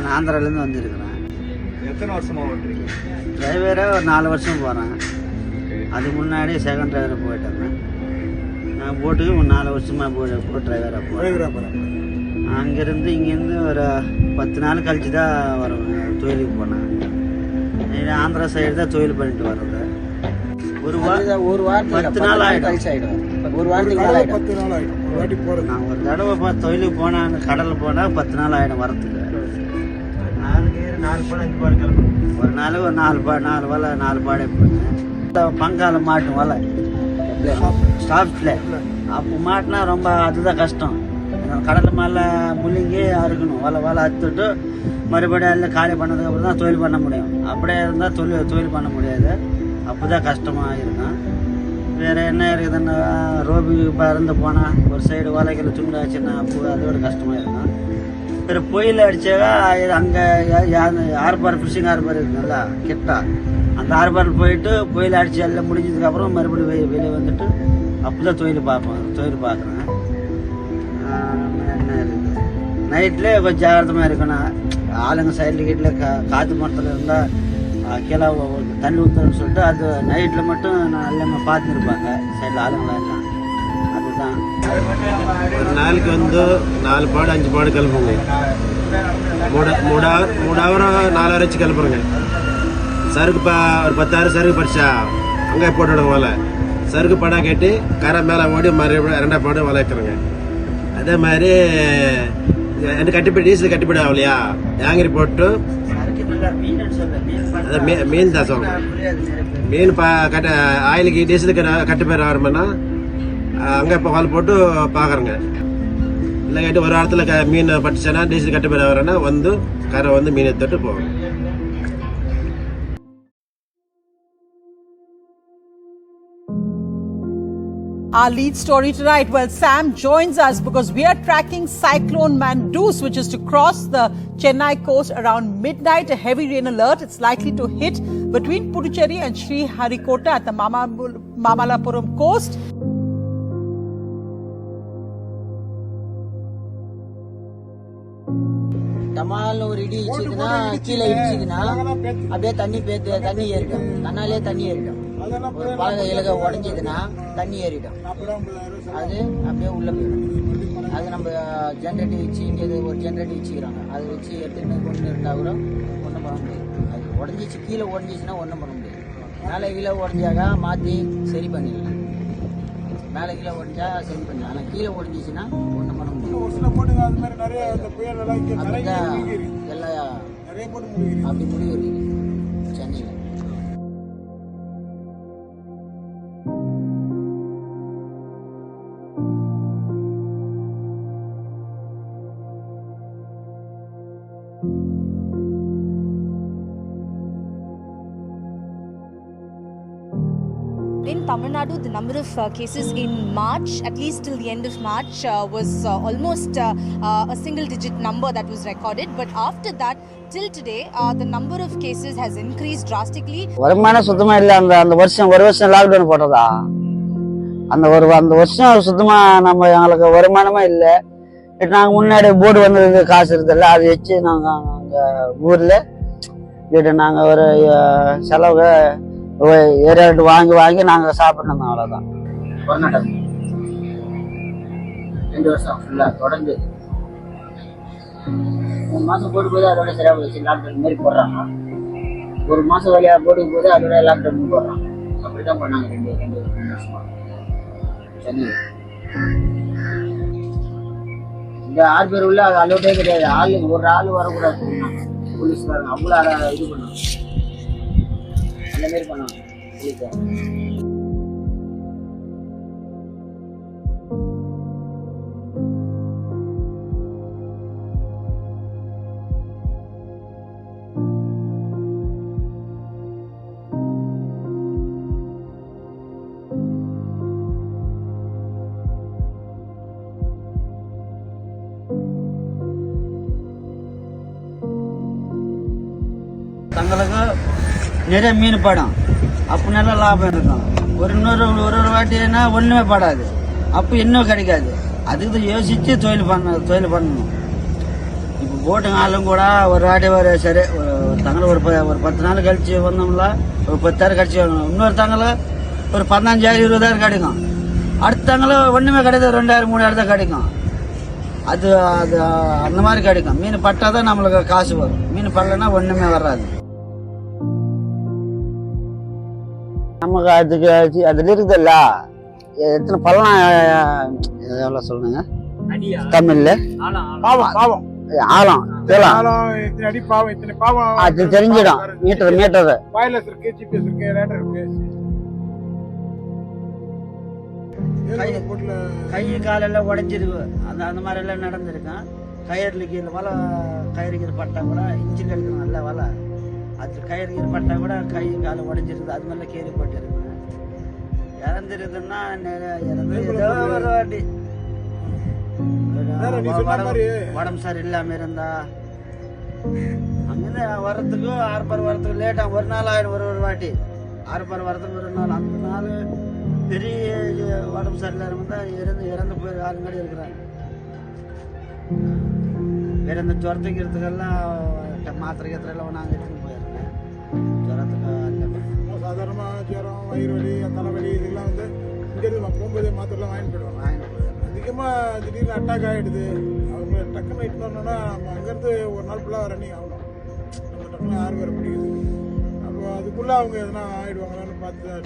நான் ஆந்திராலேருந்து வந்திருக்கிறேன். எத்தனை வருஷமாக ஓட்டுறீங்க? டிரைவராக ஒரு 4 வருஷம் போகிறேன். அதுக்கு முன்னாடி செகண்ட் டிரைவராக போயிட்டு இருந்தேன். நான் போட்டுக்கு ஒரு 4 வருஷமாக போட் டிரைவராக போகிறேன். அங்கேருந்து இங்கேருந்து ஒரு 10 நாள் கழிச்சு தான் வருவேன். தொழிலுக்கு போனேன். ஆந்திரா சைடு தான் தொழில் பண்ணிட்டு வர்றது. ஒரு வாரம் 10 நாள் ஆகிடும். ஒரு வாரத்துக்கு 10 நாள் ஆகிடும். ஒரு வாட்டி போகிறேன். நான் ஒரு தடவை தொழிலுக்கு போனால் கடலில் போனால் 10 நாள் ஆகிடும் வரத்துக்கு. 4 பாடு 5 பாடு கிளம்பும். ஒரு நாள் ஒரு 4 வலை 4 பாடை போனேன். பங்கால மாட்டும் வலை ஸ்டாப்ஸில் அப்போ மாட்டினா ரொம்ப அதுதான் கஷ்டம். கடல் மேலே முள்ளிங்கி அறுக்கணும். வலை அறுத்துட்டு மறுபடியும் எல்லாம் காலி பண்ணதுக்கப்புறம் தான் தொழில் பண்ண முடியும். அப்படியே இருந்தால் தொழில் பண்ண முடியாது. அப்போ தான் கஷ்டமாக இருக்கும். வேறு என்ன இருக்குதுன்னா ரோபி இருந்து போனால் ஒரு சைடு வலைகளை துண்டு ஆச்சுன்னா அப்போ அதோட கஷ்டமாக இருக்கும். வேறு பொயில் அடித்தாக்கா அங்கே ஆர்பார் ஃபிஷிங் ஆர்பார் இருக்குங்களா கிட்டா, அந்த ஆர்பாரில் போயிட்டு பொயில் அடித்து எல்லாம் முடிஞ்சதுக்கப்புறம் மறுபடியும் வெளியே வந்துட்டு அப்போ தான் தொழில் பார்க்குறேன். என்ன இருக்குது நைட்லேயே கொஞ்சம் ஜாகிரதமாக இருக்கணும். ஆளுங்க சைடில் கீட்டில் காற்று மரத்தில் இருந்தால் கீழே தண்ணி ஊற்றுன்னு சொல்லிட்டு அது நைட்டில் மட்டும் எல்லாமே பார்த்துருப்பாங்க சைடில் ஆளுங்களாம் எல்லாம். அதுதான் ஒரு நாளைக்கு 4 பாடு 5 பாடு கிளம்புங்க. 3 ஹவர் 4 ஹவர் வச்சு கிளம்புறங்க. சருக்கு ஒரு 10 ஹவர் சருக்கு படிச்சா அங்கே போட்டு விடுங்க வலை. சருக்கு படம் கேட்டு கரை மேலே ஓடி மறுபடியும் 2 பாடு வலை வைக்கிறேங்க. அதே மாதிரி எனக்கு கட்டிப்பிடி டீசல் கட்டிப்பிடி ஆகலையா ஏங்கிரி போட்டு மீன் தான் சொல்கிறேன். மீன் ஆயிலுக்கு டீசலுக்கு கட்டுப்பேர் ஆரம்பினா அங்கே இப்போ வால் போட்டு பார்க்குறேங்க. இல்லை கேட்டு ஒரு வாரத்தில் மீன் பட்டுச்சுன்னா டீசல் கட்டுப்பேர் ஆகிறேன்னா வந்து கரை வந்து மீன் எடுத்துட்டு போவேன். Our lead story tonight, well, Sam joins us because we are tracking Cyclone Mandus, which is to cross the Chennai coast around midnight. A heavy rain alert. It's likely to hit between Puducherry and Sri Harikota at the Mamalapuram coast. டமால்னு ஒரு இடி இடிச்சுதுன்னா கீழே இடிச்சுதுன்னா அப்படியே தண்ணி ஏறிடும். தன்னாலே தண்ணி ஏறிடும். ஒரு பலகை இலகை உடஞ்சிதுன்னா தண்ணி ஏறிடும். அது அப்படியே உள்ள போயிடும். அது நம்ம ஜென்ரேட்டர் வச்சு இங்கே ஒரு ஜென்ரேட்டர் வச்சுக்கிறாங்க. அதை வச்சு எடுத்துகிட்டு கொண்டு இருந்தால் கூட ஒன்றும் பண்ண முடியாது. அது உடஞ்சிச்சு கீழே உடஞ்சிச்சுன்னா ஒன்றும் பண்ண முடியாது. மேலே கீழே உடஞ்சாக்கா மாற்றி சரி பண்ணிடலாம். மேலே கீழே உடஞ்சா சரி பண்ணலாம். ஆனால் கீழே உடஞ்சிச்சுன்னா ஒன்றும் பண்ண முடியாது. அப்படிதான் எல்லாம் அப்படி முடிவு இருக்குது சென்னையில். In Tamil Nadu, the number of cases in March, at least till the end of March, was almost a single-digit number that was recorded. But after that, till today, the number of cases has increased drastically. வருமானம் சுத்தமாக இல்லை. அந்த வருஷம் ஒரு வருஷம் lockdown போட்டதா அந்த வருஷம் சுத்தமாக எங்களுக்கு வருமானமே இல்லை. நாங்கள் முன்னாடி போர்டு வந்தது காசு இருக்குதுல்ல அதை வச்சு நாங்கள் அங்கே ஊரில் வீட்டு நாங்கள் ஒரு செலவு ஏரியாட்டு வாங்கி நாங்கள் சாப்பிட்றோம். அவ்வளோதான். 2 வருஷம் ஃபுல்லாக தொடர்ந்து 3 மாதம் போட்டு போது அதோட சரியாக போச்சு. லாக்டவுன் மாரி போடுறாங்க. 1 மாதம் வழியாக போட்டு போது அதோட லாக்டவுன் போடுறாங்க. அப்படி தான் பண்ணாங்க 2 வருஷமா சென்னையில். இந்த 6 பேர் உள்ள அது அலோட்டே கிடையாது. ஒரு ஆள் வரக்கூடாது. போலீஸ்காரங்க அவ்வளோ இது பண்ணுவாங்க. அந்த மாரி பண்ணுவாங்க போலீஸ்காரங்க. தங்களுக்கு நிறைய மீன் படம் அப்போ நல்லா லாபம் இருக்கும். ஒரு வாட்டினா ஒன்றுமே படாது. அப்போ இன்னும் கிடைக்காது. அதுக்கு யோசித்து தொழில் பண்ணணும். இப்போ போட்டுங்க ஆளும் கூட ஒரு வாட்டி ஒரு சரி ஒரு தங்களை ஒரு 10 நாள் கழிச்சு வந்தோம்ல ஒரு 10,000 கழிச்சு வாங்கணும். இன்னொரு தங்களை ஒரு 15,000 20,000 கிடைக்கும். அடுத்த தங்களை ஒன்றுமே கிடையாது 2,000 3,000 தான் கிடைக்கும். அது அது அந்த மாதிரி கிடைக்கும். மீன் பட்டா தான் நம்மளுக்கு காசு வரும். மீன் படலைன்னா ஒன்றுமே வராது. நமக்கு அதுக்கு அதில் இருக்குதுல்ல எத்தனை பள்ளம் எவ்வளோ சொல்லுங்க தமிழ்ல ஆழம் அது தெரிஞ்சிடும். மீட்டர் கை காலெல்லாம் உடைஞ்சிருக்கு. அந்த மாதிரி எல்லாம் நடந்திருக்கேன். கயிறுல கீழே வலை கயிறு கீழே பட்டா கூட இன்ஜின் எடுக்கணும் நல்ல வலை. அது கயிறு கீழே பட்டா கூட கை காலை உடைஞ்சிருக்கு. அது மாதிரிலாம் கேள்விப்பட்டிருக்கேன். இறந்துருக்குன்னா ஒரு வாட்டி உடம்பு சரி இல்லாம இருந்தா அங்கிருந்து வரத்துக்கு ஆர்பார் வரத்துக்கு லேட்டா ஒரு நாள் ஆயிடும். ஒரு வாட்டி ஆர்பார் வரத்துக்கு ஒரு நாள். அந்த நாள் பெரிய உடம்பு சரியில்லாம தான் இறந்து போய் ஆளுங்கடி இருக்கிறாங்க. வேற இந்த ஜுரத்துக்கிறதுக்கெல்லாம் மாத்திரை கத்திரெல்லாம் நாங்கள் எடுத்துன்னு போயிருக்கேன். ஜுரத்துக்கு சாதாரணமாக ஜுரம் வயிறு வலி தலைவலி இதெல்லாம் வந்து இங்கேருந்து போகும்போதே மாத்திரைலாம் வாங்கிட்டு போயிடுவாங்க. அதிகமாக திடீர்னு அட்டாக் ஆகிடுது. அவங்க டக்குன்னு இட்டு வரணும்னா நம்ம அங்கேருந்து ஒரு நாள் ஃபுல்லாக ரன்னிங் ஆகணும். நம்ம டக்குன்னு 6 பேர் பிடிக்குது. அப்போ அதுக்குள்ளே அவங்க எதனா ஆகிடுவாங்களான்னு பார்த்து தான்